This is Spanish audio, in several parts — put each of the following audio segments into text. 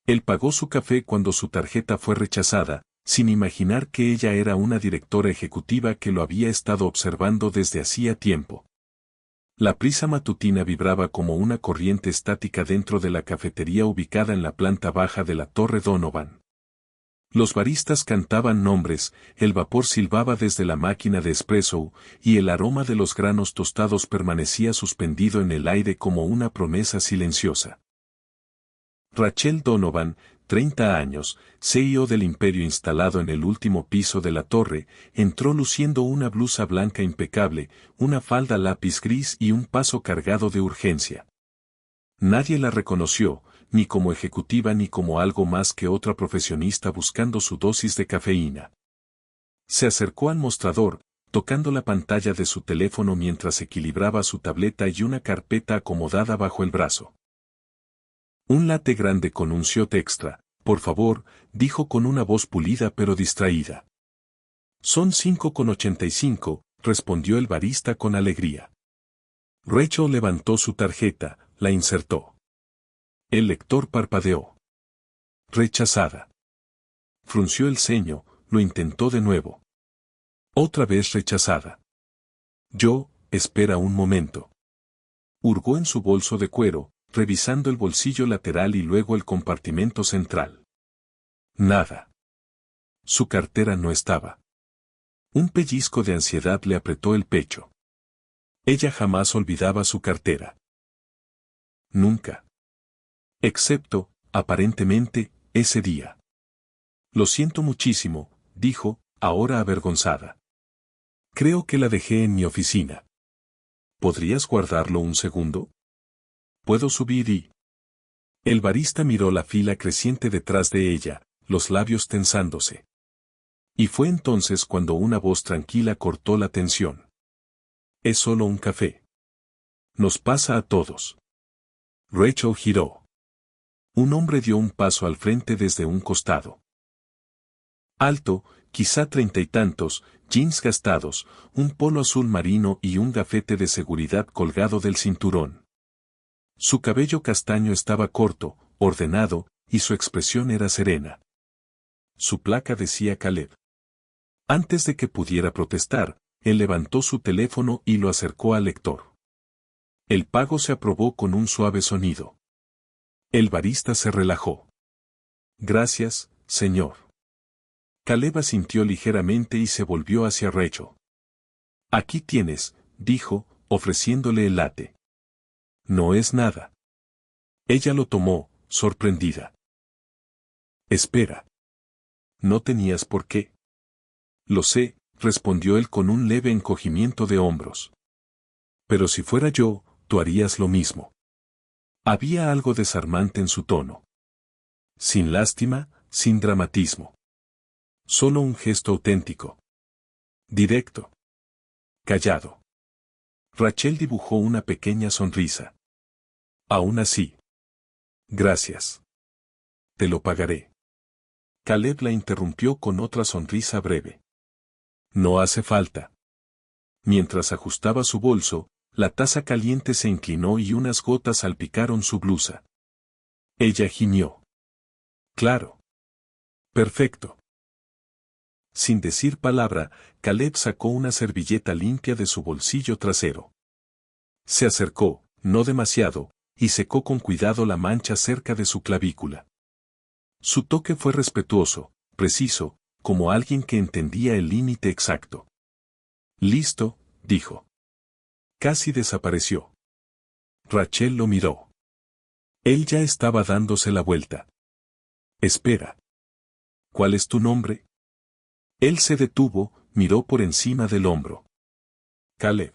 Él pagó su café cuando su tarjeta fue rechazada, sin imaginar que ella era una directora ejecutiva que lo había estado observando desde hacía tiempo. La prisa matutina vibraba como una corriente estática dentro de la cafetería ubicada en la planta baja de la Torre Donovan. Los baristas cantaban nombres, el vapor silbaba desde la máquina de espresso, y el aroma de los granos tostados permanecía suspendido en el aire como una promesa silenciosa. Rachel Donovan, 30 años, CEO del imperio instalado en el último piso de la torre, entró luciendo una blusa blanca impecable, una falda lápiz gris y un paso cargado de urgencia. Nadie la reconoció, ni como ejecutiva ni como algo más que otra profesionista buscando su dosis de cafeína. Se acercó al mostrador, tocando la pantalla de su teléfono mientras equilibraba su tableta y una carpeta acomodada bajo el brazo. Un latte grande con un shot extra, por favor, dijo con una voz pulida pero distraída. Son 5,85, respondió el barista con alegría. Rachel levantó su tarjeta, la insertó. El lector parpadeó. Rechazada. Frunció el ceño, lo intentó de nuevo. Otra vez rechazada. Espera un momento. Hurgó en su bolso de cuero, revisando el bolsillo lateral y luego el compartimento central. Nada. Su cartera no estaba. Un pellizco de ansiedad le apretó el pecho. Ella jamás olvidaba su cartera. Nunca. Excepto, aparentemente, ese día. Lo siento muchísimo, dijo, ahora avergonzada. Creo que la dejé en mi oficina. ¿Podrías guardarlo un segundo? ¿Puedo subir y...? El barista miró la fila creciente detrás de ella, los labios tensándose. Y fue entonces cuando una voz tranquila cortó la tensión. Es solo un café. Nos pasa a todos. Rachel giró. Un hombre dio un paso al frente desde un costado. Alto, quizá 30 y tantos, jeans gastados, un polo azul marino y un gafete de seguridad colgado del cinturón. Su cabello castaño estaba corto, ordenado, y su expresión era serena. Su placa decía Caleb. Antes de que pudiera protestar, él levantó su teléfono y lo acercó al lector. El pago se aprobó con un suave sonido. El barista se relajó. Gracias, señor. Caleb asintió ligeramente y se volvió hacia Rachel. Aquí tienes, dijo, ofreciéndole el latte. No es nada. Ella lo tomó, sorprendida. Espera. No tenías por qué. Lo sé, respondió él con un leve encogimiento de hombros. Pero si fuera yo, tú harías lo mismo. Había algo desarmante en su tono. Sin lástima, sin dramatismo. Solo un gesto auténtico. Directo. Callado. Rachel dibujó una pequeña sonrisa. Aún así. Gracias. Te lo pagaré. Caleb la interrumpió con otra sonrisa breve. No hace falta. Mientras ajustaba su bolso, la taza caliente se inclinó y unas gotas salpicaron su blusa. Ella gimió. Claro. Perfecto. Sin decir palabra, Caleb sacó una servilleta limpia de su bolsillo trasero. Se acercó, no demasiado, y secó con cuidado la mancha cerca de su clavícula. Su toque fue respetuoso, preciso, como alguien que entendía el límite exacto. Listo, dijo. Casi desapareció. Rachel lo miró. Él ya estaba dándose la vuelta. Espera. ¿Cuál es tu nombre? Él se detuvo, miró por encima del hombro. Caleb.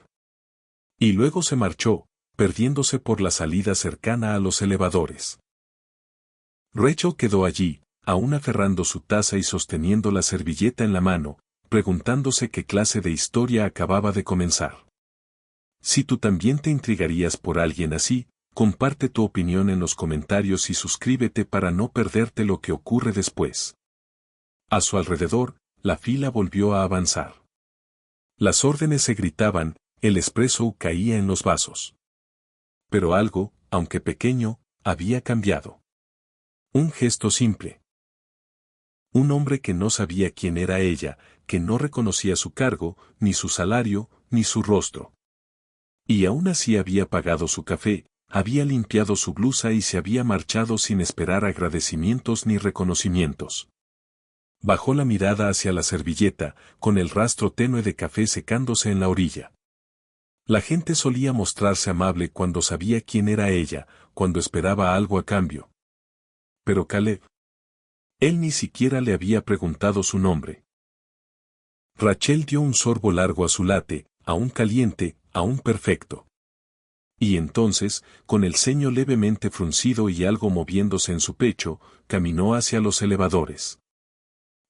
Y luego se marchó, perdiéndose por la salida cercana a los elevadores. Rachel quedó allí, aún aferrando su taza y sosteniendo la servilleta en la mano, preguntándose qué clase de historia acababa de comenzar. Si tú también te intrigarías por alguien así, comparte tu opinión en los comentarios y suscríbete para no perderte lo que ocurre después. A su alrededor, la fila volvió a avanzar. Las órdenes se gritaban, el espresso caía en los vasos. Pero algo, aunque pequeño, había cambiado. Un gesto simple. Un hombre que no sabía quién era ella, que no reconocía su cargo, ni su salario, ni su rostro. Y aún así había pagado su café, había limpiado su blusa y se había marchado sin esperar agradecimientos ni reconocimientos. Bajó la mirada hacia la servilleta, con el rastro tenue de café secándose en la orilla. La gente solía mostrarse amable cuando sabía quién era ella, cuando esperaba algo a cambio. Pero Caleb. Él ni siquiera le había preguntado su nombre. Rachel dio un sorbo largo a su latte, aún caliente, aún perfecto. Y entonces, con el ceño levemente fruncido y algo moviéndose en su pecho, caminó hacia los elevadores.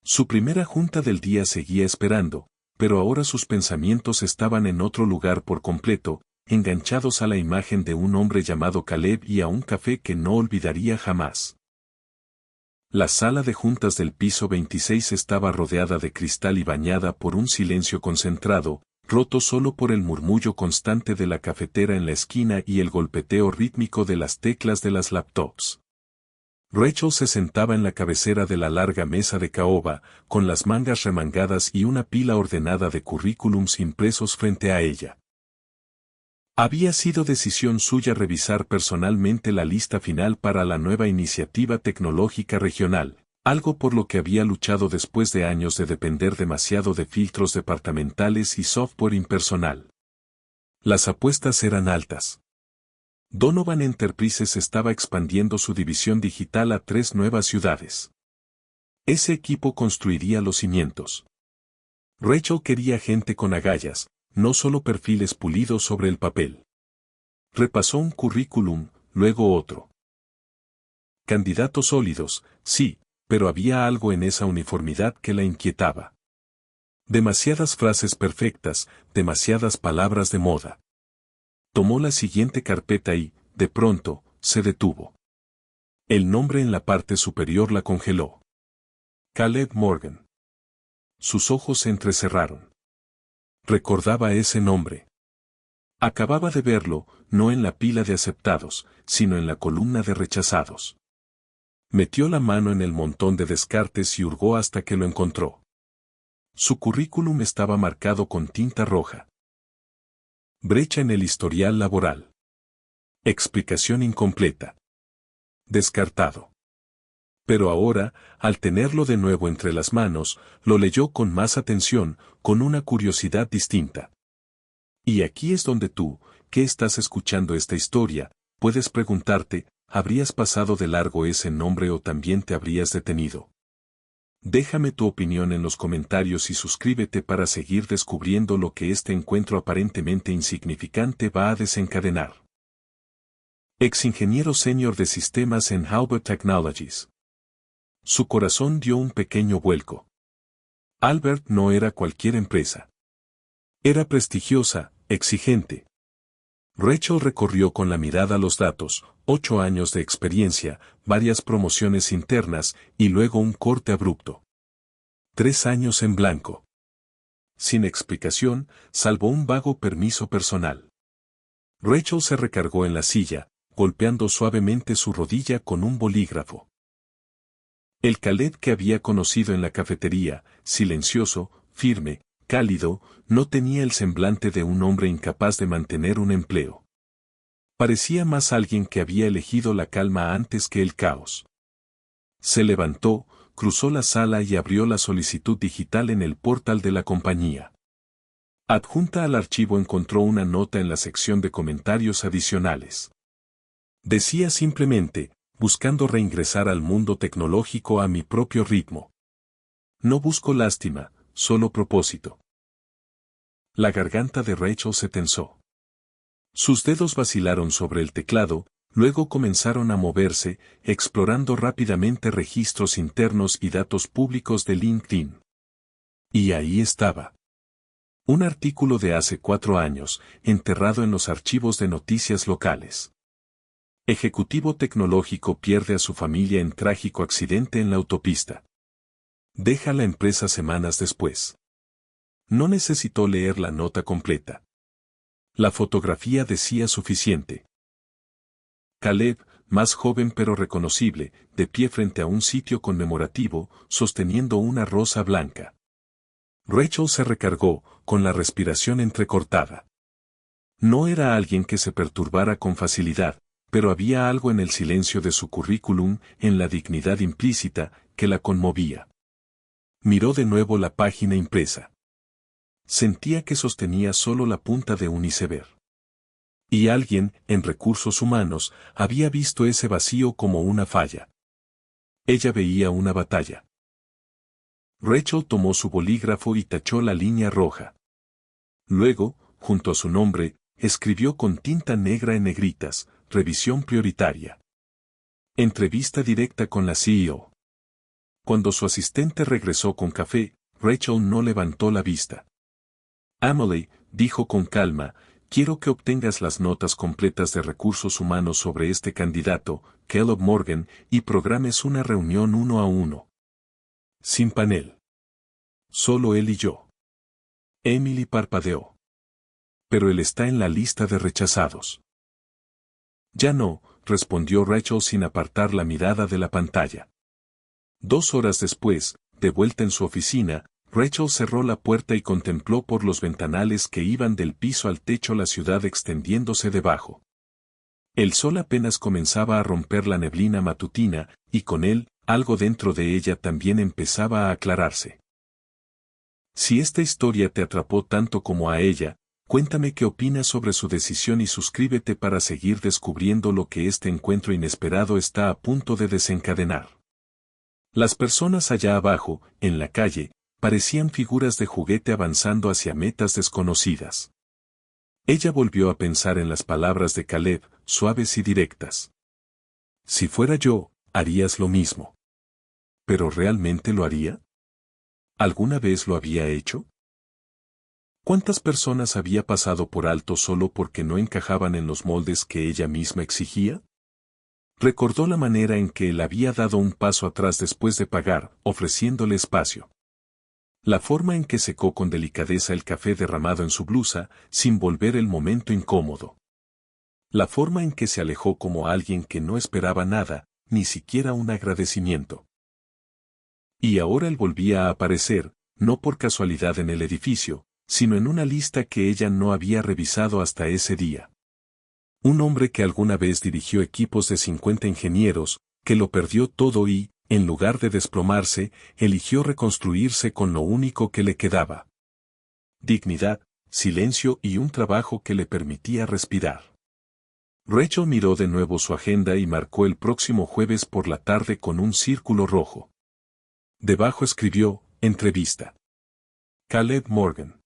Su primera junta del día seguía esperando, pero ahora sus pensamientos estaban en otro lugar por completo, enganchados a la imagen de un hombre llamado Caleb y a un café que no olvidaría jamás. La sala de juntas del piso 26 estaba rodeada de cristal y bañada por un silencio concentrado, roto solo por el murmullo constante de la cafetera en la esquina y el golpeteo rítmico de las teclas de las laptops. Rachel se sentaba en la cabecera de la larga mesa de caoba, con las mangas remangadas y una pila ordenada de currículums impresos frente a ella. Había sido decisión suya revisar personalmente la lista final para la nueva iniciativa tecnológica regional, algo por lo que había luchado después de años de depender demasiado de filtros departamentales y software impersonal. Las apuestas eran altas. Donovan Enterprises estaba expandiendo su división digital a 3 nuevas ciudades. Ese equipo construiría los cimientos. Rachel quería gente con agallas, no solo perfiles pulidos sobre el papel. Repasó un currículum, luego otro. Candidatos sólidos, sí, pero había algo en esa uniformidad que la inquietaba. Demasiadas frases perfectas, demasiadas palabras de moda. Tomó la siguiente carpeta y, de pronto, se detuvo. El nombre en la parte superior la congeló. Caleb Morgan. Sus ojos se entrecerraron. Recordaba ese nombre. Acababa de verlo, no en la pila de aceptados, sino en la columna de rechazados. Metió la mano en el montón de descartes y hurgó hasta que lo encontró. Su currículum estaba marcado con tinta roja. Brecha en el historial laboral. Explicación incompleta. Descartado. Pero ahora, al tenerlo de nuevo entre las manos, lo leyó con más atención, con una curiosidad distinta. Y aquí es donde tú, que estás escuchando esta historia, puedes preguntarte, ¿habrías pasado de largo ese nombre o también te habrías detenido? Déjame tu opinión en los comentarios y suscríbete para seguir descubriendo lo que este encuentro aparentemente insignificante va a desencadenar. Ex ingeniero senior de sistemas en Halbert Technologies. Su corazón dio un pequeño vuelco. Albert no era cualquier empresa. Era prestigiosa, exigente. Rachel recorrió con la mirada los datos, 8 años de experiencia, varias promociones internas y luego un corte abrupto. 3 años en blanco. Sin explicación, salvo un vago permiso personal. Rachel se recargó en la silla, golpeando suavemente su rodilla con un bolígrafo. El Caleb que había conocido en la cafetería, silencioso, firme, cálido, no tenía el semblante de un hombre incapaz de mantener un empleo. Parecía más alguien que había elegido la calma antes que el caos. Se levantó, cruzó la sala y abrió la solicitud digital en el portal de la compañía. Adjunta al archivo encontró una nota en la sección de comentarios adicionales. Decía simplemente, buscando reingresar al mundo tecnológico a mi propio ritmo. No busco lástima, solo propósito. La garganta de Rachel se tensó. Sus dedos vacilaron sobre el teclado, luego comenzaron a moverse, explorando rápidamente registros internos y datos públicos de LinkedIn. Y ahí estaba. Un artículo de hace 4 años, enterrado en los archivos de noticias locales. Ejecutivo tecnológico pierde a su familia en trágico accidente en la autopista. Deja la empresa semanas después. No necesitó leer la nota completa. La fotografía decía suficiente. Caleb, más joven pero reconocible, de pie frente a un sitio conmemorativo, sosteniendo una rosa blanca. Rachel se recargó, con la respiración entrecortada. No era alguien que se perturbara con facilidad, pero había algo en el silencio de su currículum, en la dignidad implícita, que la conmovía. Miró de nuevo la página impresa. Sentía que sostenía solo la punta de un iceberg. Y alguien, en recursos humanos, había visto ese vacío como una falla. Ella veía una batalla. Rachel tomó su bolígrafo y tachó la línea roja. Luego, junto a su nombre, escribió con tinta negra en negritas, revisión prioritaria. Entrevista directa con la CEO. Cuando su asistente regresó con café, Rachel no levantó la vista. Emily, dijo con calma, quiero que obtengas las notas completas de recursos humanos sobre este candidato, Caleb Morgan, y programes una reunión 1-a-1. Sin panel. Solo él y yo. Emily parpadeó. Pero él está en la lista de rechazados. Ya no, respondió Rachel sin apartar la mirada de la pantalla. 2 horas después, de vuelta en su oficina, Rachel cerró la puerta y contempló por los ventanales que iban del piso al techo la ciudad extendiéndose debajo. El sol apenas comenzaba a romper la neblina matutina, y con él, algo dentro de ella también empezaba a aclararse. Si esta historia te atrapó tanto como a ella, cuéntame qué opinas sobre su decisión y suscríbete para seguir descubriendo lo que este encuentro inesperado está a punto de desencadenar. Las personas allá abajo, en la calle, parecían figuras de juguete avanzando hacia metas desconocidas. Ella volvió a pensar en las palabras de Caleb, suaves y directas. Si fuera yo, harías lo mismo. ¿Pero realmente lo haría? ¿Alguna vez lo había hecho? ¿Cuántas personas había pasado por alto solo porque no encajaban en los moldes que ella misma exigía? Recordó la manera en que él había dado un paso atrás después de pagar, ofreciéndole espacio. La forma en que secó con delicadeza el café derramado en su blusa, sin volver el momento incómodo. La forma en que se alejó como alguien que no esperaba nada, ni siquiera un agradecimiento. Y ahora él volvía a aparecer, no por casualidad en el edificio, sino en una lista que ella no había revisado hasta ese día. Un hombre que alguna vez dirigió equipos de 50 ingenieros, que lo perdió todo y, en lugar de desplomarse, eligió reconstruirse con lo único que le quedaba. Dignidad, silencio y un trabajo que le permitía respirar. Rachel miró de nuevo su agenda y marcó el próximo jueves por la tarde con un círculo rojo. Debajo escribió, entrevista. Caleb Morgan.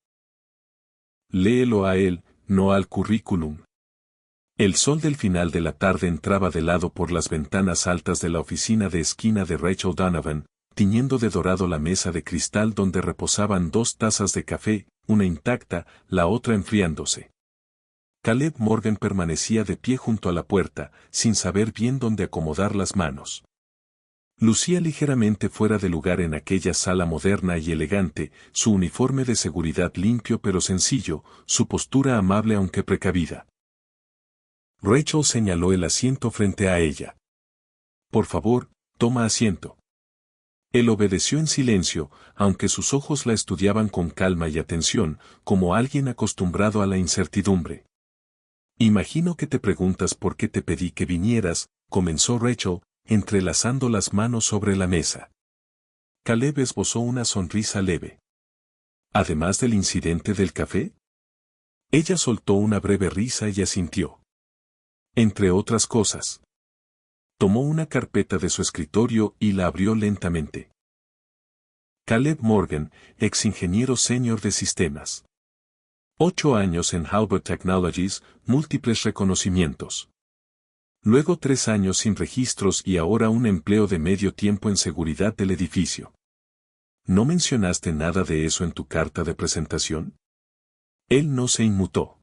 Léelo a él, no al currículum. El sol del final de la tarde entraba de lado por las ventanas altas de la oficina de esquina de Rachel Donovan, tiñendo de dorado la mesa de cristal donde reposaban 2 tazas de café, una intacta, la otra enfriándose. Caleb Morgan permanecía de pie junto a la puerta, sin saber bien dónde acomodar las manos. Lucía ligeramente fuera de lugar en aquella sala moderna y elegante, su uniforme de seguridad limpio pero sencillo, su postura amable aunque precavida. Rachel señaló el asiento frente a ella. Por favor, toma asiento. Él obedeció en silencio, aunque sus ojos la estudiaban con calma y atención, como alguien acostumbrado a la incertidumbre. Imagino que te preguntas por qué te pedí que vinieras, comenzó Rachel, entrelazando las manos sobre la mesa. Caleb esbozó una sonrisa leve. ¿Además del incidente del café? Ella soltó una breve risa y asintió. Entre otras cosas. Tomó una carpeta de su escritorio y la abrió lentamente. Caleb Morgan, ex ingeniero senior de sistemas. 8 años en Halbert Technologies, múltiples reconocimientos. Luego 3 años sin registros y ahora un empleo de medio tiempo en seguridad del edificio. ¿No mencionaste nada de eso en tu carta de presentación? Él no se inmutó.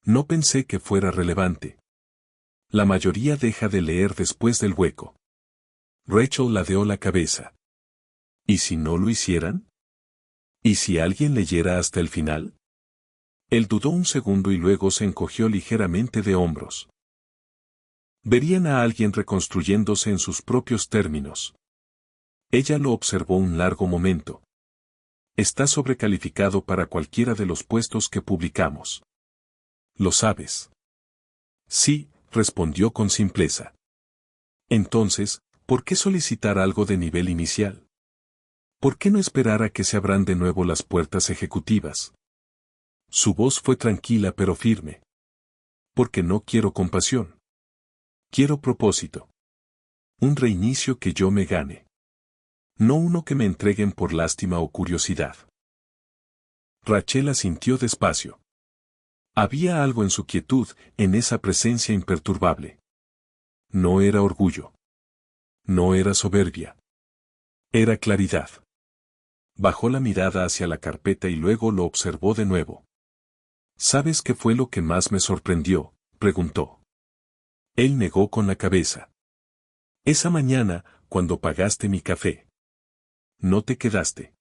No pensé que fuera relevante. La mayoría deja de leer después del hueco. Rachel ladeó la cabeza. ¿Y si no lo hicieran? ¿Y si alguien leyera hasta el final? Él dudó un segundo y luego se encogió ligeramente de hombros. Verían a alguien reconstruyéndose en sus propios términos. Ella lo observó un largo momento. Está sobrecalificado para cualquiera de los puestos que publicamos. ¿Lo sabes? Sí, respondió con simpleza. Entonces, ¿por qué solicitar algo de nivel inicial? ¿Por qué no esperar a que se abran de nuevo las puertas ejecutivas? Su voz fue tranquila pero firme. Porque no quiero compasión. Quiero propósito. Un reinicio que yo me gane. No uno que me entreguen por lástima o curiosidad. Rachel asintió despacio. Había algo en su quietud, en esa presencia imperturbable. No era orgullo. No era soberbia. Era claridad. Bajó la mirada hacia la carpeta y luego lo observó de nuevo. ¿Sabes qué fue lo que más me sorprendió?, preguntó. Él negó con la cabeza. Esa mañana, cuando pagaste mi café. No te quedaste.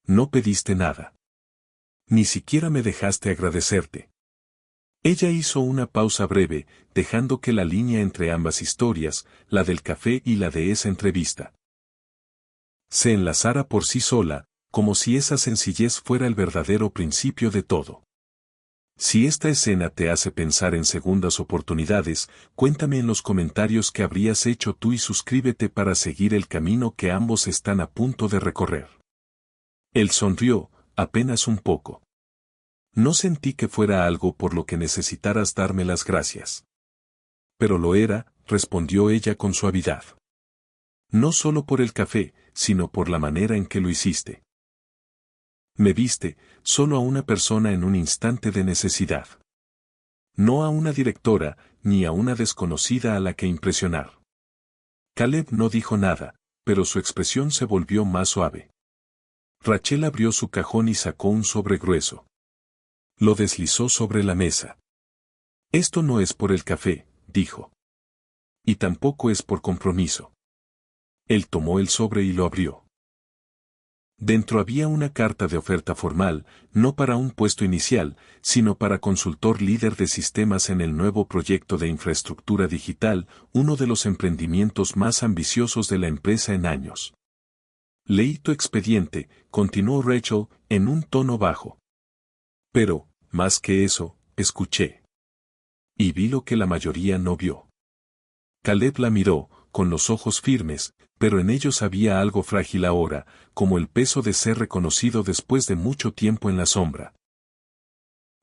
No pediste nada. Ni siquiera me dejaste agradecerte. Ella hizo una pausa breve, dejando que la línea entre ambas historias, la del café y la de esa entrevista, se enlazara por sí sola, como si esa sencillez fuera el verdadero principio de todo. Si esta escena te hace pensar en segundas oportunidades, cuéntame en los comentarios qué habrías hecho tú y suscríbete para seguir el camino que ambos están a punto de recorrer. Él sonrió, apenas un poco. No sentí que fuera algo por lo que necesitaras darme las gracias. Pero lo era, respondió ella con suavidad. No solo por el café, sino por la manera en que lo hiciste. Me viste, solo a una persona en un instante de necesidad. No a una directora, ni a una desconocida a la que impresionar. Caleb no dijo nada, pero su expresión se volvió más suave. Rachel abrió su cajón y sacó un sobre grueso. Lo deslizó sobre la mesa. Esto no es por el café, dijo. Y tampoco es por compromiso. Él tomó el sobre y lo abrió. Dentro había una carta de oferta formal, no para un puesto inicial, sino para consultor líder de sistemas en el nuevo proyecto de infraestructura digital, uno de los emprendimientos más ambiciosos de la empresa en años. Leí tu expediente, continuó Rachel, en un tono bajo. Pero, más que eso, escuché. Y vi lo que la mayoría no vio. Caleb la miró, con los ojos firmes, pero en ellos había algo frágil ahora, como el peso de ser reconocido después de mucho tiempo en la sombra.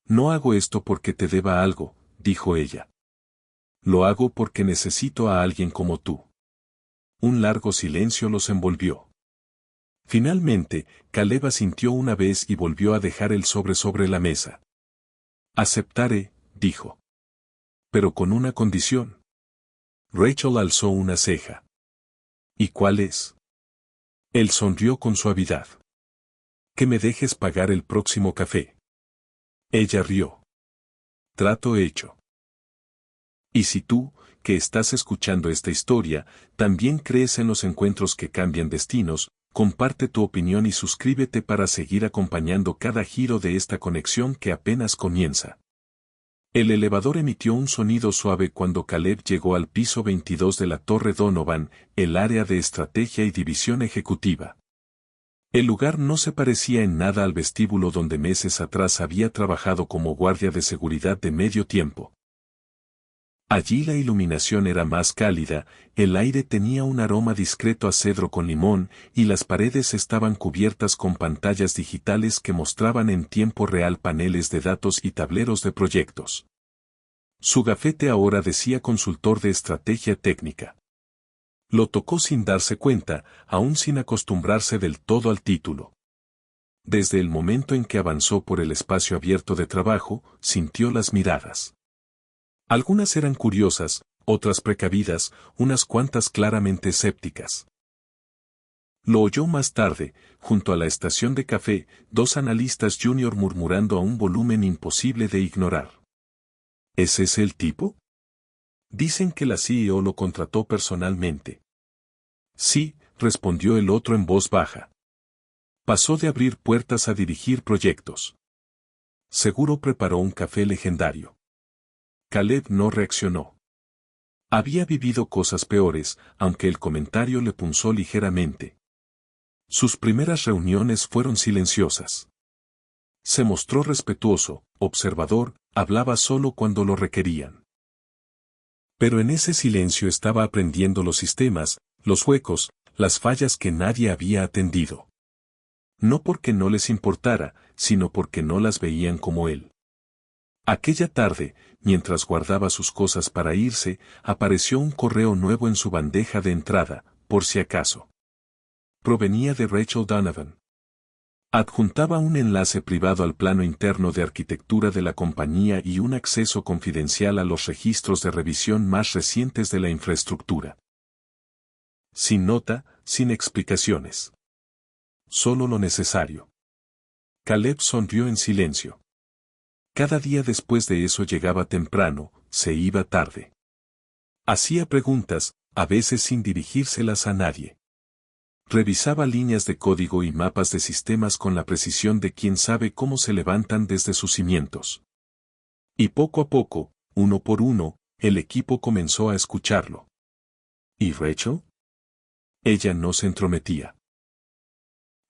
No hago esto porque te deba algo, dijo ella. Lo hago porque necesito a alguien como tú. Un largo silencio los envolvió. Finalmente, Caleb asintió una vez y volvió a dejar el sobre la mesa. Aceptaré, dijo. Pero con una condición. Rachel alzó una ceja. ¿Y cuál es? Él sonrió con suavidad. Que me dejes pagar el próximo café. Ella rió. Trato hecho. Y si tú, que estás escuchando esta historia, también crees en los encuentros que cambian destinos, comparte tu opinión y suscríbete para seguir acompañando cada giro de esta conexión que apenas comienza. El elevador emitió un sonido suave cuando Caleb llegó al piso 22 de la Torre Donovan, el área de estrategia y división ejecutiva. El lugar no se parecía en nada al vestíbulo donde meses atrás había trabajado como guardia de seguridad de medio tiempo. Allí la iluminación era más cálida, el aire tenía un aroma discreto a cedro con limón y las paredes estaban cubiertas con pantallas digitales que mostraban en tiempo real paneles de datos y tableros de proyectos. Su gafete ahora decía consultor de estrategia técnica. Lo tocó sin darse cuenta, aún sin acostumbrarse del todo al título. Desde el momento en que avanzó por el espacio abierto de trabajo, sintió las miradas. Algunas eran curiosas, otras precavidas, unas cuantas claramente escépticas. Lo oyó más tarde, junto a la estación de café, dos analistas junior murmurando a un volumen imposible de ignorar. ¿Es ese el tipo? Dicen que la CEO lo contrató personalmente. Sí, respondió el otro en voz baja. Pasó de abrir puertas a dirigir proyectos. Seguro preparó un café legendario. Caleb no reaccionó. Había vivido cosas peores, aunque el comentario le punzó ligeramente. Sus primeras reuniones fueron silenciosas. Se mostró respetuoso, observador, hablaba solo cuando lo requerían. Pero en ese silencio estaba aprendiendo los sistemas, los huecos, las fallas que nadie había atendido. No porque no les importara, sino porque no las veían como él. Aquella tarde, mientras guardaba sus cosas para irse, apareció un correo nuevo en su bandeja de entrada, por si acaso. Provenía de Rachel Donovan. Adjuntaba un enlace privado al plano interno de arquitectura de la compañía y un acceso confidencial a los registros de revisión más recientes de la infraestructura. Sin nota, sin explicaciones. Solo lo necesario. Caleb sonrió en silencio. Cada día después de eso llegaba temprano, se iba tarde. Hacía preguntas, a veces sin dirigírselas a nadie. Revisaba líneas de código y mapas de sistemas con la precisión de quien sabe cómo se levantan desde sus cimientos. Y poco a poco, uno por uno, el equipo comenzó a escucharlo. ¿Y Rachel? Ella no se entrometía.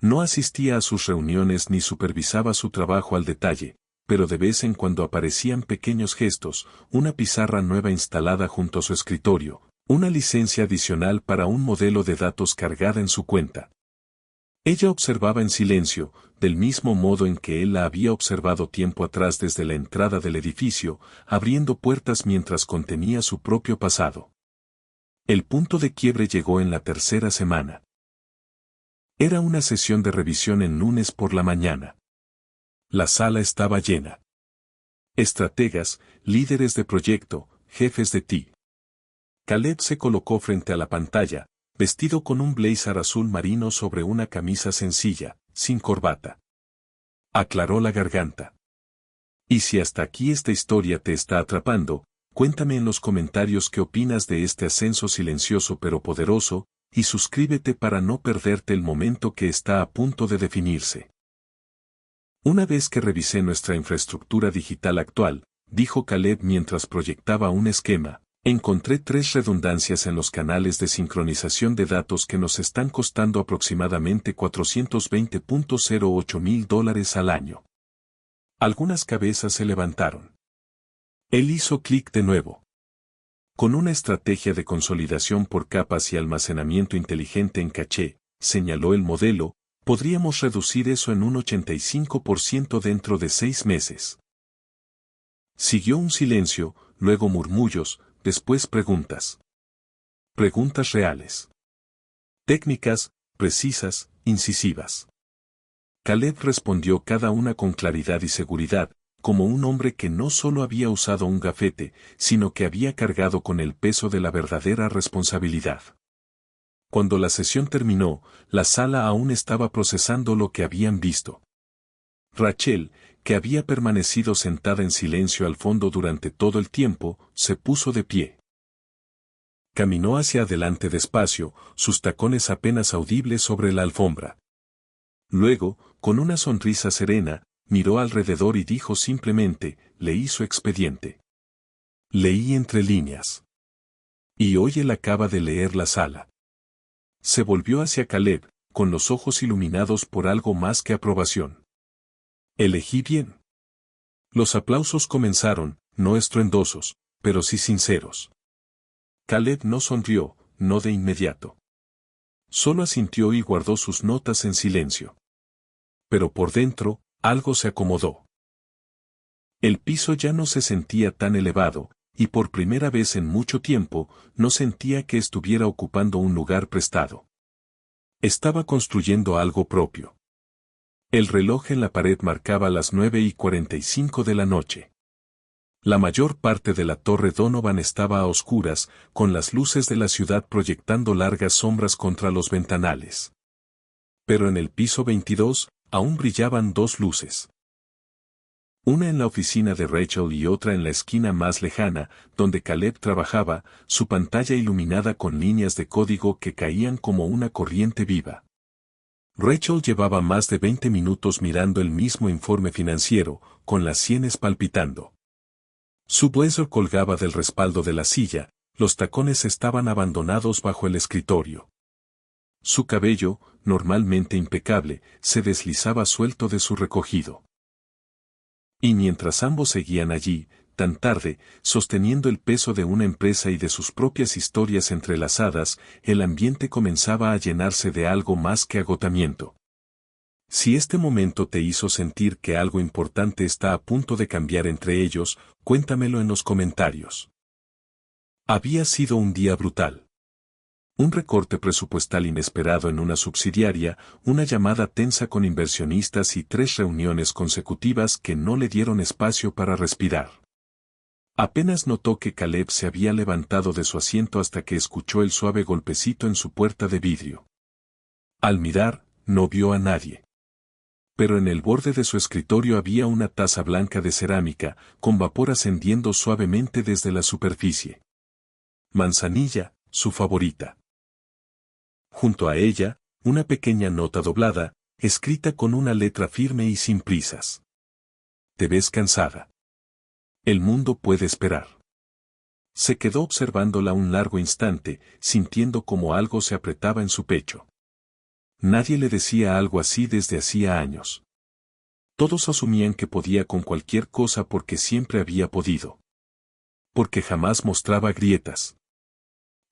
No asistía a sus reuniones ni supervisaba su trabajo al detalle, pero de vez en cuando aparecían pequeños gestos, una pizarra nueva instalada junto a su escritorio, una licencia adicional para un modelo de datos cargada en su cuenta. Ella observaba en silencio, del mismo modo en que él la había observado tiempo atrás desde la entrada del edificio, abriendo puertas mientras contenía su propio pasado. El punto de quiebre llegó en la tercera semana. Era una sesión de revisión en lunes por la mañana. La sala estaba llena. Estrategas, líderes de proyecto, jefes de TI. Caleb se colocó frente a la pantalla, vestido con un blazer azul marino sobre una camisa sencilla, sin corbata. Aclaró la garganta. Y si hasta aquí esta historia te está atrapando, cuéntame en los comentarios qué opinas de este ascenso silencioso pero poderoso, y suscríbete para no perderte el momento que está a punto de definirse. Una vez que revisé nuestra infraestructura digital actual, dijo Caleb mientras proyectaba un esquema, encontré 3 redundancias en los canales de sincronización de datos que nos están costando aproximadamente $420.08 mil al año. Algunas cabezas se levantaron. Él hizo clic de nuevo. Con una estrategia de consolidación por capas y almacenamiento inteligente en caché, señaló el modelo, podríamos reducir eso en un 85% dentro de 6 meses. Siguió un silencio, luego murmullos, después preguntas. Preguntas reales. Técnicas, precisas, incisivas. Caleb respondió cada una con claridad y seguridad, como un hombre que no solo había usado un gafete, sino que había cargado con el peso de la verdadera responsabilidad. Cuando la sesión terminó, la sala aún estaba procesando lo que habían visto. Rachel, que había permanecido sentada en silencio al fondo durante todo el tiempo, se puso de pie. Caminó hacia adelante despacio, sus tacones apenas audibles sobre la alfombra. Luego, con una sonrisa serena, miró alrededor y dijo simplemente, leí su expediente. Leí entre líneas. Y hoy él acaba de leer la sala. Se volvió hacia Caleb, con los ojos iluminados por algo más que aprobación. Elegí bien. Los aplausos comenzaron, no estruendosos, pero sí sinceros. Caleb no sonrió, no de inmediato. Solo asintió y guardó sus notas en silencio. Pero por dentro, algo se acomodó. El piso ya no se sentía tan elevado, y por primera vez en mucho tiempo, no sentía que estuviera ocupando un lugar prestado. Estaba construyendo algo propio. El reloj en la pared marcaba las 9:45 de la noche. La mayor parte de la torre Donovan estaba a oscuras, con las luces de la ciudad proyectando largas sombras contra los ventanales. Pero en el piso 22, aún brillaban 2 luces. Una en la oficina de Rachel y otra en la esquina más lejana, donde Caleb trabajaba, su pantalla iluminada con líneas de código que caían como una corriente viva. Rachel llevaba más de 20 minutos mirando el mismo informe financiero, con las sienes palpitando. Su blazer colgaba del respaldo de la silla, Los tacones estaban abandonados bajo el escritorio. Su cabello, normalmente impecable, se deslizaba suelto de su recogido. Y mientras ambos seguían allí, tan tarde, sosteniendo el peso de una empresa y de sus propias historias entrelazadas, el ambiente comenzaba a llenarse de algo más que agotamiento. Si este momento te hizo sentir que algo importante está a punto de cambiar entre ellos, cuéntamelo en los comentarios. Había sido un día brutal. Un recorte presupuestal inesperado en una subsidiaria, una llamada tensa con inversionistas y 3 reuniones consecutivas que no le dieron espacio para respirar. Apenas notó que Caleb se había levantado de su asiento hasta que escuchó el suave golpecito en su puerta de vidrio. Al mirar, no vio a nadie. Pero en el borde de su escritorio había una taza blanca de cerámica, con vapor ascendiendo suavemente desde la superficie. Manzanilla, su favorita. Junto a ella, una pequeña nota doblada, escrita con una letra firme y sin prisas. Te ves cansada. El mundo puede esperar. Se quedó observándola un largo instante, sintiendo como algo se apretaba en su pecho. Nadie le decía algo así desde hacía años. Todos asumían que podía con cualquier cosa porque siempre había podido. Porque jamás mostraba grietas.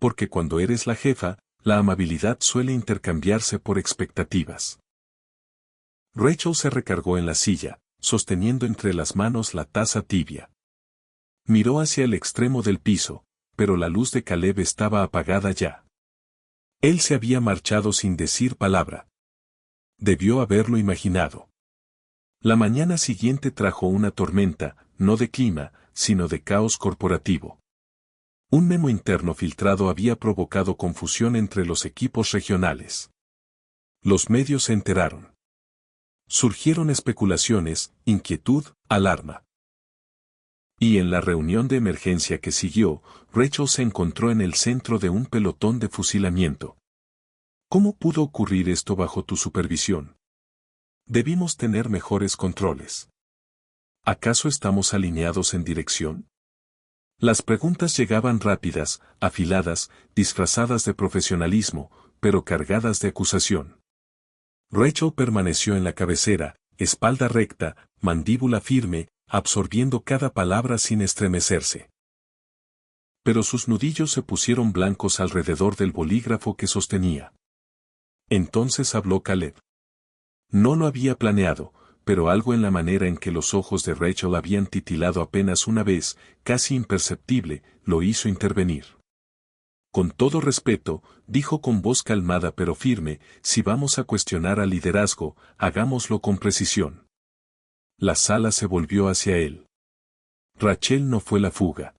Porque cuando eres la jefa, la amabilidad suele intercambiarse por expectativas. Rachel se recargó en la silla, sosteniendo entre las manos la taza tibia. Miró hacia el extremo del piso, pero la luz de Caleb estaba apagada ya. Él se había marchado sin decir palabra. Debió haberlo imaginado. La mañana siguiente trajo una tormenta, no de clima, sino de caos corporativo. Un memo interno filtrado había provocado confusión entre los equipos regionales. Los medios se enteraron. Surgieron especulaciones, inquietud, alarma. Y en la reunión de emergencia que siguió, Rachel se encontró en el centro de un pelotón de fusilamiento. ¿Cómo pudo ocurrir esto bajo tu supervisión? Debimos tener mejores controles. ¿Acaso estamos alineados en dirección? Las preguntas llegaban rápidas, afiladas, disfrazadas de profesionalismo, pero cargadas de acusación. Rachel permaneció en la cabecera, espalda recta, mandíbula firme, absorbiendo cada palabra sin estremecerse. Pero sus nudillos se pusieron blancos alrededor del bolígrafo que sostenía. Entonces habló Caleb. No lo había planeado, pero algo en la manera en que los ojos de Rachel habían titilado apenas una vez, casi imperceptible, lo hizo intervenir. Con todo respeto, dijo con voz calmada pero firme, si vamos a cuestionar al liderazgo, hagámoslo con precisión. La sala se volvió hacia él. Rachel no fue la fuga.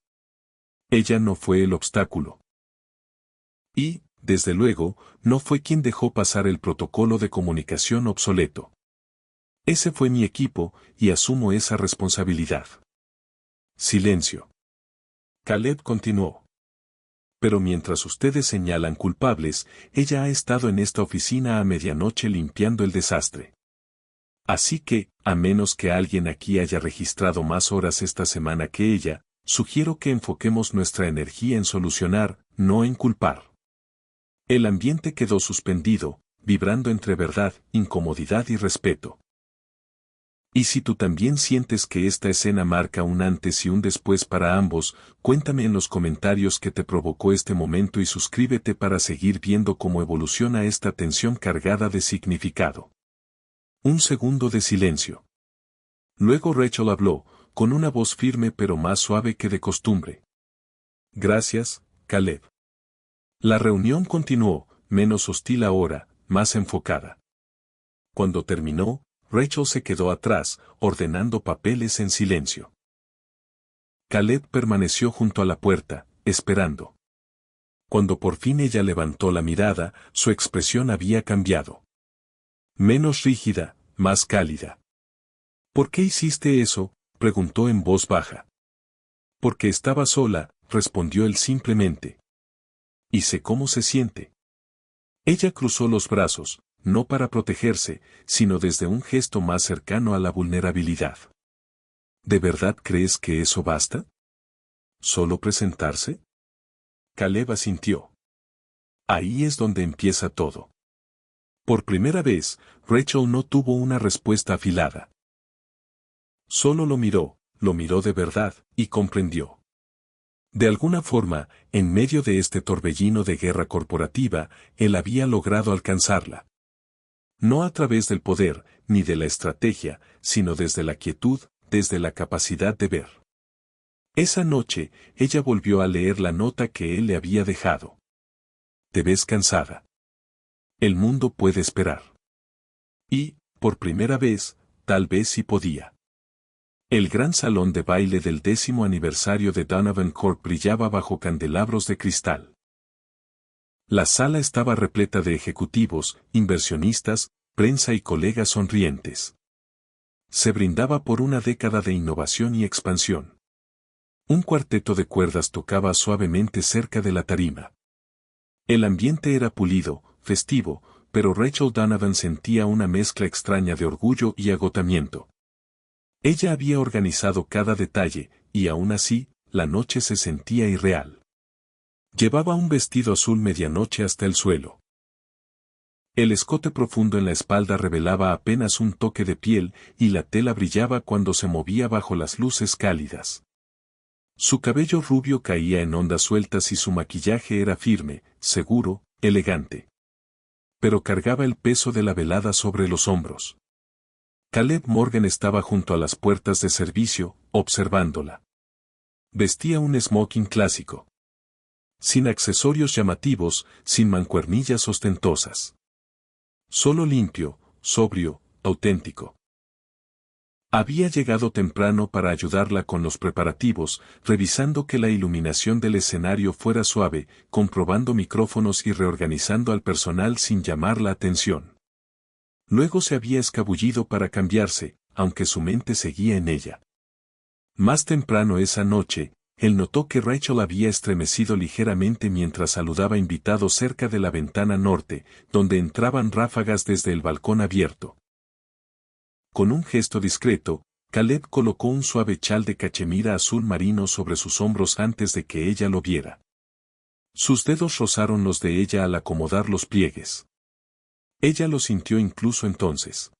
Ella no fue el obstáculo. Y, desde luego, no fue quien dejó pasar el protocolo de comunicación obsoleto. Ese fue mi equipo, y asumo esa responsabilidad. Silencio. Caleb continuó. Pero mientras ustedes señalan culpables, ella ha estado en esta oficina a medianoche limpiando el desastre. Así que, a menos que alguien aquí haya registrado más horas esta semana que ella, sugiero que enfoquemos nuestra energía en solucionar, no en culpar. El ambiente quedó suspendido, vibrando entre verdad, incomodidad y respeto. Y si tú también sientes que esta escena marca un antes y un después para ambos, cuéntame en los comentarios qué te provocó este momento y suscríbete para seguir viendo cómo evoluciona esta tensión cargada de significado. Un segundo de silencio. Luego Rachel habló, con una voz firme pero más suave que de costumbre. Gracias, Caleb. La reunión continuó, menos hostil ahora, más enfocada. Cuando terminó, Rachel se quedó atrás, ordenando papeles en silencio. Caleb permaneció junto a la puerta, esperando. Cuando por fin ella levantó la mirada, su expresión había cambiado. Menos rígida, más cálida. ¿Por qué hiciste eso?, preguntó en voz baja. Porque estaba sola, respondió él simplemente. Y sé cómo se siente. Ella cruzó los brazos, no para protegerse, sino desde un gesto más cercano a la vulnerabilidad. ¿De verdad crees que eso basta? ¿Solo presentarse? Caleb asintió. Ahí es donde empieza todo. Por primera vez, Rachel no tuvo una respuesta afilada. Solo lo miró de verdad, y comprendió. De alguna forma, en medio de este torbellino de guerra corporativa, él había logrado alcanzarla. No a través del poder, ni de la estrategia, sino desde la quietud, desde la capacidad de ver. Esa noche, ella volvió a leer la nota que él le había dejado. ¿Te ves cansada? El mundo puede esperar. Y, por primera vez, tal vez sí podía. El gran salón de baile del 10º aniversario de Donovan Corp brillaba bajo candelabros de cristal. La sala estaba repleta de ejecutivos, inversionistas, prensa y colegas sonrientes. Se brindaba por una década de innovación y expansión. Un cuarteto de cuerdas tocaba suavemente cerca de la tarima. El ambiente era pulido, festivo, pero Rachel Donovan sentía una mezcla extraña de orgullo y agotamiento. Ella había organizado cada detalle, y aún así, la noche se sentía irreal. Llevaba un vestido azul medianoche hasta el suelo. El escote profundo en la espalda revelaba apenas un toque de piel, y la tela brillaba cuando se movía bajo las luces cálidas. Su cabello rubio caía en ondas sueltas y su maquillaje era firme, seguro, elegante. Pero cargaba el peso de la velada sobre los hombros. Caleb Morgan estaba junto a las puertas de servicio, observándola. Vestía un smoking clásico. Sin accesorios llamativos, sin mancuernillas ostentosas. Solo limpio, sobrio, auténtico. Había llegado temprano para ayudarla con los preparativos, revisando que la iluminación del escenario fuera suave, comprobando micrófonos y reorganizando al personal sin llamar la atención. Luego se había escabullido para cambiarse, aunque su mente seguía en ella. Más temprano esa noche, él notó que Rachel había estremecido ligeramente mientras saludaba invitados cerca de la ventana norte, donde entraban ráfagas desde el balcón abierto. Con un gesto discreto, Caleb colocó un suave chal de cachemira azul marino sobre sus hombros antes de que ella lo viera. Sus dedos rozaron los de ella al acomodar los pliegues. Ella lo sintió incluso entonces.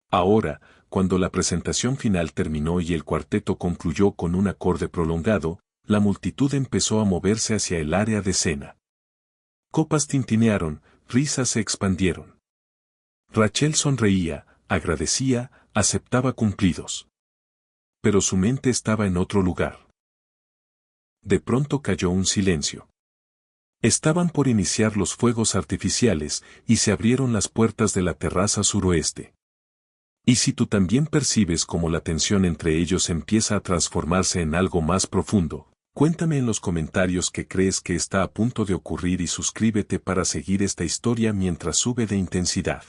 Ahora, cuando la presentación final terminó y el cuarteto concluyó con un acorde prolongado, la multitud empezó a moverse hacia el área de escena. Copas tintinearon, risas se expandieron. Rachel sonreía, agradecía, aceptaba cumplidos. Pero su mente estaba en otro lugar. De pronto cayó un silencio. Estaban por iniciar los fuegos artificiales, y se abrieron las puertas de la terraza suroeste. Y si tú también percibes cómo la tensión entre ellos empieza a transformarse en algo más profundo, cuéntame en los comentarios qué crees que está a punto de ocurrir y suscríbete para seguir esta historia mientras sube de intensidad.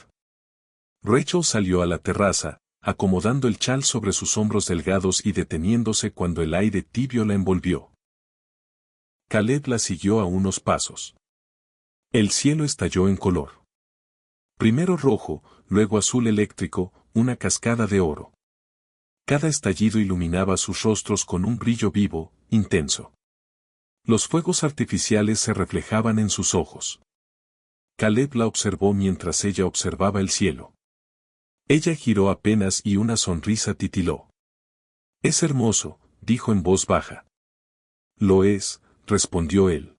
Rachel salió a la terraza, acomodando el chal sobre sus hombros delgados y deteniéndose cuando el aire tibio la envolvió. Caleb la siguió a unos pasos. El cielo estalló en color. Primero rojo, luego azul eléctrico, una cascada de oro. Cada estallido iluminaba sus rostros con un brillo vivo, intenso. Los fuegos artificiales se reflejaban en sus ojos. Caleb la observó mientras ella observaba el cielo. Ella giró apenas y una sonrisa titiló. «Es hermoso», dijo en voz baja. «Lo es», respondió él.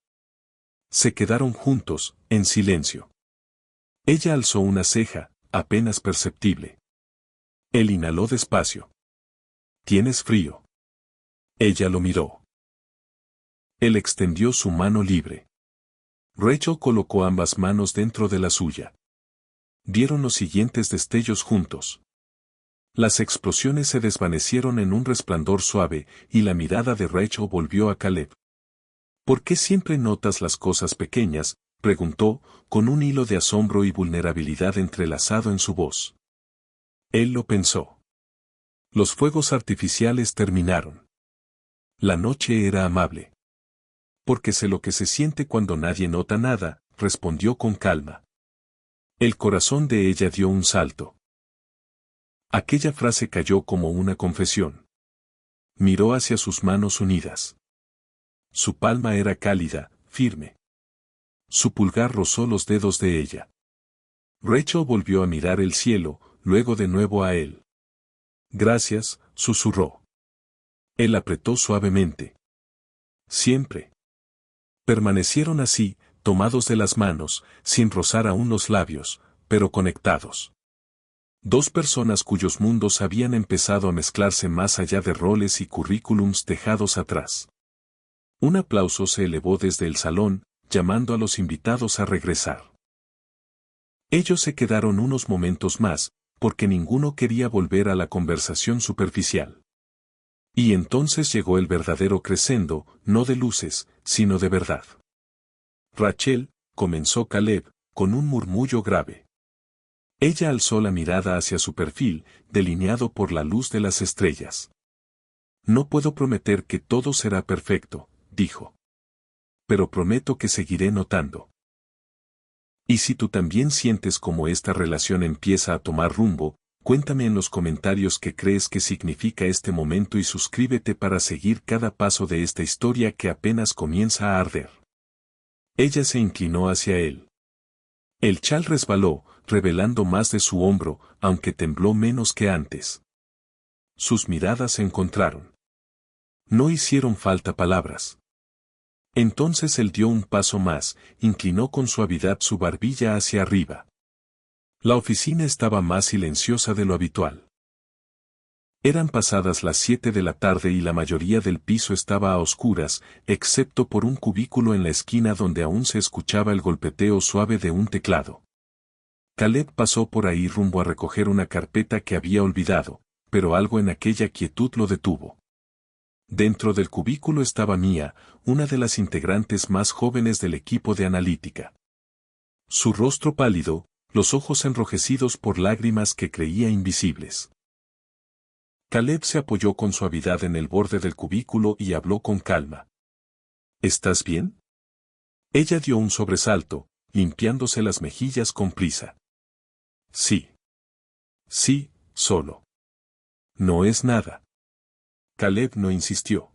Se quedaron juntos, en silencio. Ella alzó una ceja, apenas perceptible. Él inhaló despacio. «¿Tienes frío?» Ella lo miró. Él extendió su mano libre. Rachel colocó ambas manos dentro de la suya. Dieron los siguientes destellos juntos. Las explosiones se desvanecieron en un resplandor suave, y la mirada de Rachel volvió a Caleb. «¿Por qué siempre notas las cosas pequeñas?», preguntó, con un hilo de asombro y vulnerabilidad entrelazado en su voz. Él lo pensó. Los fuegos artificiales terminaron. La noche era amable. «Porque sé lo que se siente cuando nadie nota nada», respondió con calma. El corazón de ella dio un salto. Aquella frase cayó como una confesión. Miró hacia sus manos unidas. Su palma era cálida, firme. Su pulgar rozó los dedos de ella. Rachel volvió a mirar el cielo, luego de nuevo a él. Gracias, susurró. Él apretó suavemente. Siempre. Permanecieron así, tomados de las manos, sin rozar aún los labios, pero conectados. Dos personas cuyos mundos habían empezado a mezclarse más allá de roles y currículums dejados atrás. Un aplauso se elevó desde el salón, llamando a los invitados a regresar. Ellos se quedaron unos momentos más, porque ninguno quería volver a la conversación superficial. Y entonces llegó el verdadero crescendo, no de luces, sino de verdad. Rachel, comenzó Caleb, con un murmullo grave. Ella alzó la mirada hacia su perfil, delineado por la luz de las estrellas. No puedo prometer que todo será perfecto, dijo. Pero prometo que seguiré notando. Y si tú también sientes como esta relación empieza a tomar rumbo, cuéntame en los comentarios qué crees que significa este momento y suscríbete para seguir cada paso de esta historia que apenas comienza a arder. Ella se inclinó hacia él. El chal resbaló, revelando más de su hombro, aunque tembló menos que antes. Sus miradas se encontraron. No hicieron falta palabras. Entonces él dio un paso más, inclinó con suavidad su barbilla hacia arriba. La oficina estaba más silenciosa de lo habitual. Eran pasadas las 7 de la tarde y la mayoría del piso estaba a oscuras, excepto por un cubículo en la esquina donde aún se escuchaba el golpeteo suave de un teclado. Caleb pasó por ahí rumbo a recoger una carpeta que había olvidado, pero algo en aquella quietud lo detuvo. Dentro del cubículo estaba Mia, una de las integrantes más jóvenes del equipo de analítica. Su rostro pálido, los ojos enrojecidos por lágrimas que creía invisibles. Caleb se apoyó con suavidad en el borde del cubículo y habló con calma. ¿Estás bien? Ella dio un sobresalto, limpiándose las mejillas con prisa. Sí. Sí, solo. No es nada. Caleb no insistió.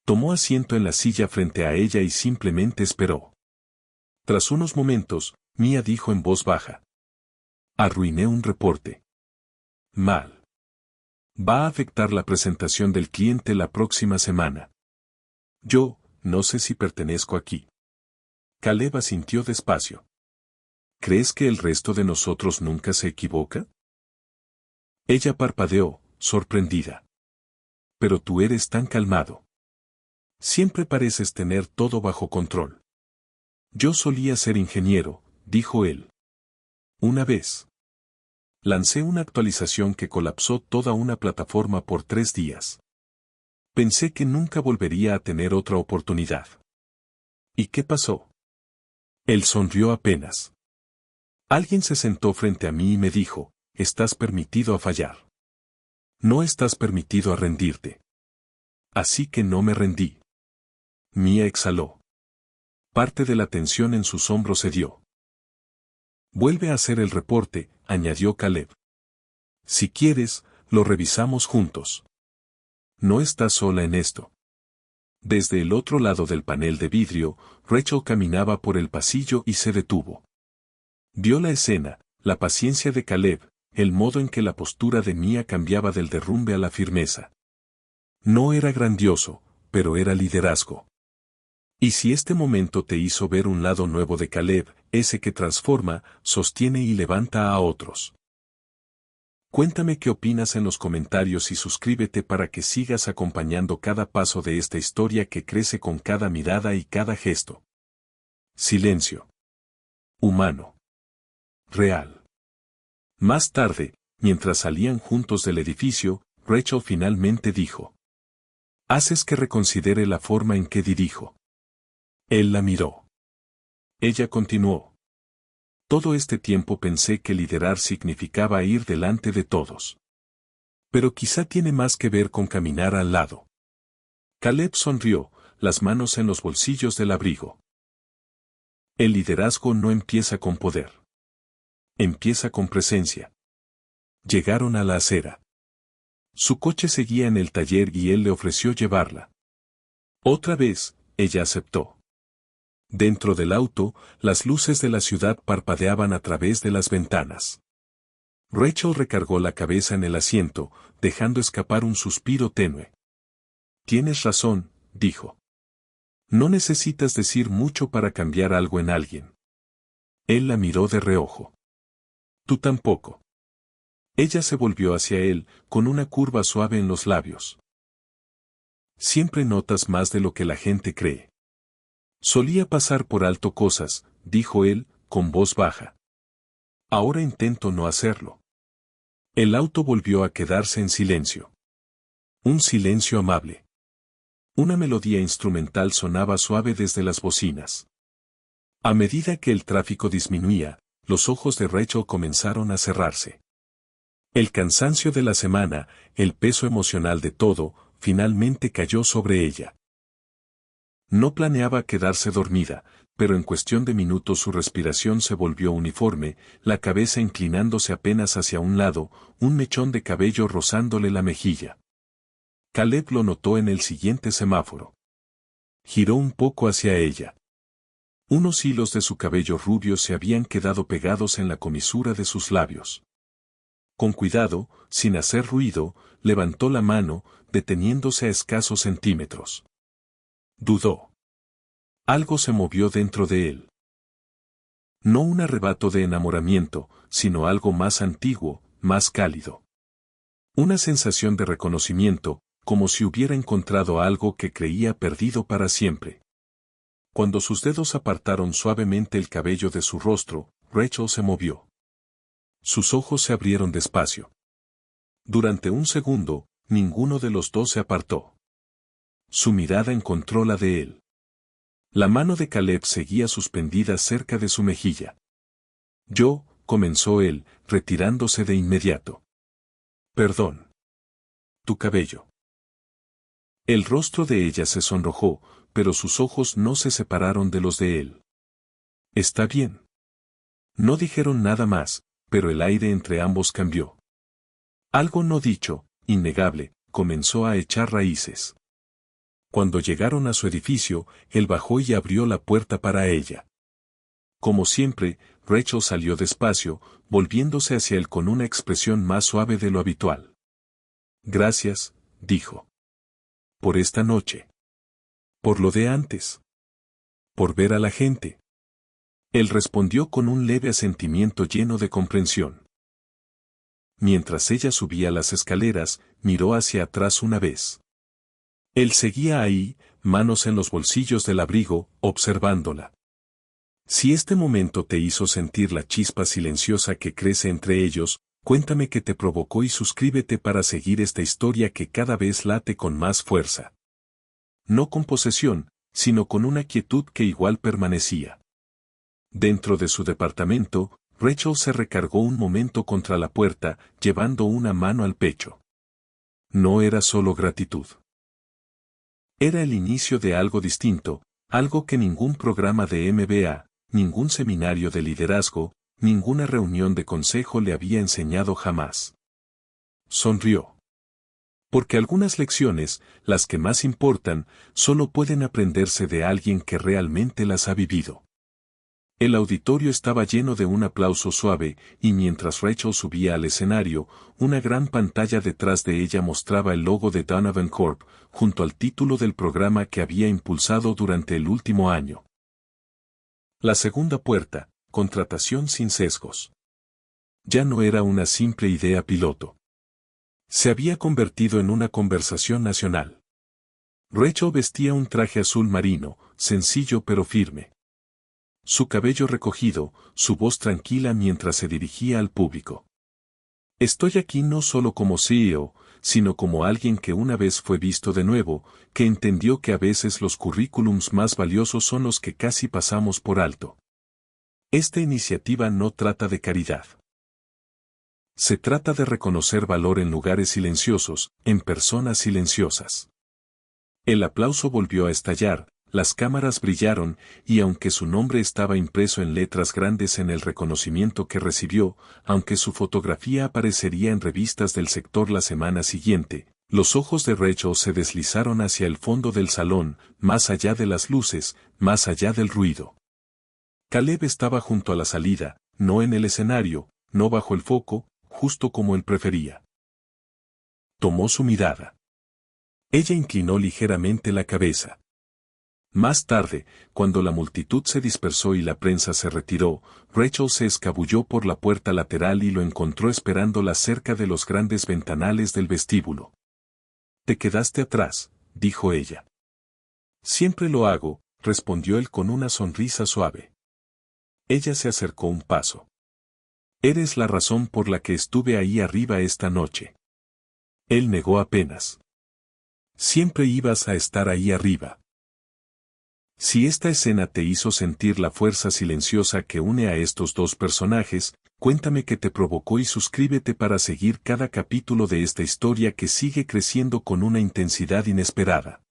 Tomó asiento en la silla frente a ella y simplemente esperó. Tras unos momentos, Mia dijo en voz baja. Arruiné un reporte. Mal. Va a afectar la presentación del cliente la próxima semana. Yo, no sé si pertenezco aquí. Caleb asintió despacio. ¿Crees que el resto de nosotros nunca se equivoca? Ella parpadeó, sorprendida. Pero tú eres tan calmado. Siempre pareces tener todo bajo control. Yo solía ser ingeniero, dijo él. Una vez. Lancé una actualización que colapsó toda una plataforma por 3 días. Pensé que nunca volvería a tener otra oportunidad. ¿Y qué pasó? Él sonrió apenas. Alguien se sentó frente a mí y me dijo, estás permitido a fallar. No estás permitido a rendirte. Así que no me rendí. Mia exhaló. Parte de la tensión en sus hombros cedió. Vuelve a hacer el reporte, añadió Caleb. Si quieres, lo revisamos juntos. No estás sola en esto. Desde el otro lado del panel de vidrio, Rachel caminaba por el pasillo y se detuvo. Vio la escena, la paciencia de Caleb, el modo en que la postura de Mia cambiaba del derrumbe a la firmeza. No era grandioso, pero era liderazgo. Y si este momento te hizo ver un lado nuevo de Caleb, ese que transforma, sostiene y levanta a otros. Cuéntame qué opinas en los comentarios y suscríbete para que sigas acompañando cada paso de esta historia que crece con cada mirada y cada gesto. Silencio. Humano. Real. Más tarde, mientras salían juntos del edificio, Rachel finalmente dijo. Haces que reconsidere la forma en que dirijo. Él la miró. Ella continuó. Todo este tiempo pensé que liderar significaba ir delante de todos. Pero quizá tiene más que ver con caminar al lado. Caleb sonrió, las manos en los bolsillos del abrigo. El liderazgo no empieza con poder. Empieza con presencia. Llegaron a la acera. Su coche seguía en el taller y él le ofreció llevarla. Otra vez, ella aceptó. Dentro del auto, las luces de la ciudad parpadeaban a través de las ventanas. Rachel recargó la cabeza en el asiento, dejando escapar un suspiro tenue. Tienes razón, dijo. No necesitas decir mucho para cambiar algo en alguien. Él la miró de reojo. Tú tampoco. Ella se volvió hacia él, con una curva suave en los labios. Siempre notas más de lo que la gente cree. Solía pasar por alto cosas, dijo él, con voz baja. Ahora intento no hacerlo. El auto volvió a quedarse en silencio. Un silencio amable. Una melodía instrumental sonaba suave desde las bocinas. A medida que el tráfico disminuía, los ojos de Rachel comenzaron a cerrarse. El cansancio de la semana, el peso emocional de todo, finalmente cayó sobre ella. No planeaba quedarse dormida, pero en cuestión de minutos su respiración se volvió uniforme, la cabeza inclinándose apenas hacia un lado, un mechón de cabello rozándole la mejilla. Caleb lo notó en el siguiente semáforo. Giró un poco hacia ella. Unos hilos de su cabello rubio se habían quedado pegados en la comisura de sus labios. Con cuidado, sin hacer ruido, levantó la mano, deteniéndose a escasos centímetros. Dudó. Algo se movió dentro de él. No un arrebato de enamoramiento, sino algo más antiguo, más cálido. Una sensación de reconocimiento, como si hubiera encontrado algo que creía perdido para siempre. Cuando sus dedos apartaron suavemente el cabello de su rostro, Rachel se movió. Sus ojos se abrieron despacio. Durante un segundo, ninguno de los dos se apartó. Su mirada encontró la de él. La mano de Caleb seguía suspendida cerca de su mejilla. Comenzó él, retirándose de inmediato. Perdón. Tu cabello. El rostro de ella se sonrojó, pero sus ojos no se separaron de los de él. Está bien. No dijeron nada más, pero el aire entre ambos cambió. Algo no dicho, innegable, comenzó a echar raíces. Cuando llegaron a su edificio, él bajó y abrió la puerta para ella. Como siempre, Rachel salió despacio, volviéndose hacia él con una expresión más suave de lo habitual. Gracias, dijo. Por esta noche. Por lo de antes. Por ver a la gente. Él respondió con un leve asentimiento lleno de comprensión. Mientras ella subía las escaleras, miró hacia atrás una vez. Él seguía ahí, manos en los bolsillos del abrigo, observándola. Si este momento te hizo sentir la chispa silenciosa que crece entre ellos, cuéntame qué te provocó y suscríbete para seguir esta historia que cada vez late con más fuerza. No con posesión, sino con una quietud que igual permanecía. Dentro de su departamento, Rachel se recargó un momento contra la puerta, llevando una mano al pecho. No era solo gratitud. Era el inicio de algo distinto, algo que ningún programa de MBA, ningún seminario de liderazgo, ninguna reunión de consejo le había enseñado jamás. Sonrió. Porque algunas lecciones, las que más importan, solo pueden aprenderse de alguien que realmente las ha vivido. El auditorio estaba lleno de un aplauso suave, y mientras Rachel subía al escenario, una gran pantalla detrás de ella mostraba el logo de Donovan Corp, junto al título del programa que había impulsado durante el último año. La segunda puerta, contratación sin sesgos. Ya no era una simple idea piloto. Se había convertido en una conversación nacional. Rachel vestía un traje azul marino, sencillo pero firme. Su cabello recogido, su voz tranquila mientras se dirigía al público. Estoy aquí no solo como CEO, sino como alguien que una vez fue visto de nuevo, que entendió que a veces los currículums más valiosos son los que casi pasamos por alto. Esta iniciativa no trata de caridad. Se trata de reconocer valor en lugares silenciosos, en personas silenciosas. El aplauso volvió a estallar. Las cámaras brillaron, y aunque su nombre estaba impreso en letras grandes en el reconocimiento que recibió, aunque su fotografía aparecería en revistas del sector la semana siguiente, Los ojos de Rachel se deslizaron hacia el fondo del salón, más allá de las luces, más allá del ruido. Caleb estaba junto a la salida, no en el escenario, no bajo el foco, justo como él prefería. Tomó su mirada. Ella inclinó ligeramente la cabeza. Más tarde, cuando la multitud se dispersó y la prensa se retiró, Rachel se escabulló por la puerta lateral y lo encontró esperándola cerca de los grandes ventanales del vestíbulo. «Te quedaste atrás», dijo ella. «Siempre lo hago», respondió él con una sonrisa suave. Ella se acercó un paso. «Eres la razón por la que estuve ahí arriba esta noche». Él negó apenas. «Siempre ibas a estar ahí arriba». Si esta escena te hizo sentir la fuerza silenciosa que une a estos dos personajes, cuéntame qué te provocó y suscríbete para seguir cada capítulo de esta historia que sigue creciendo con una intensidad inesperada.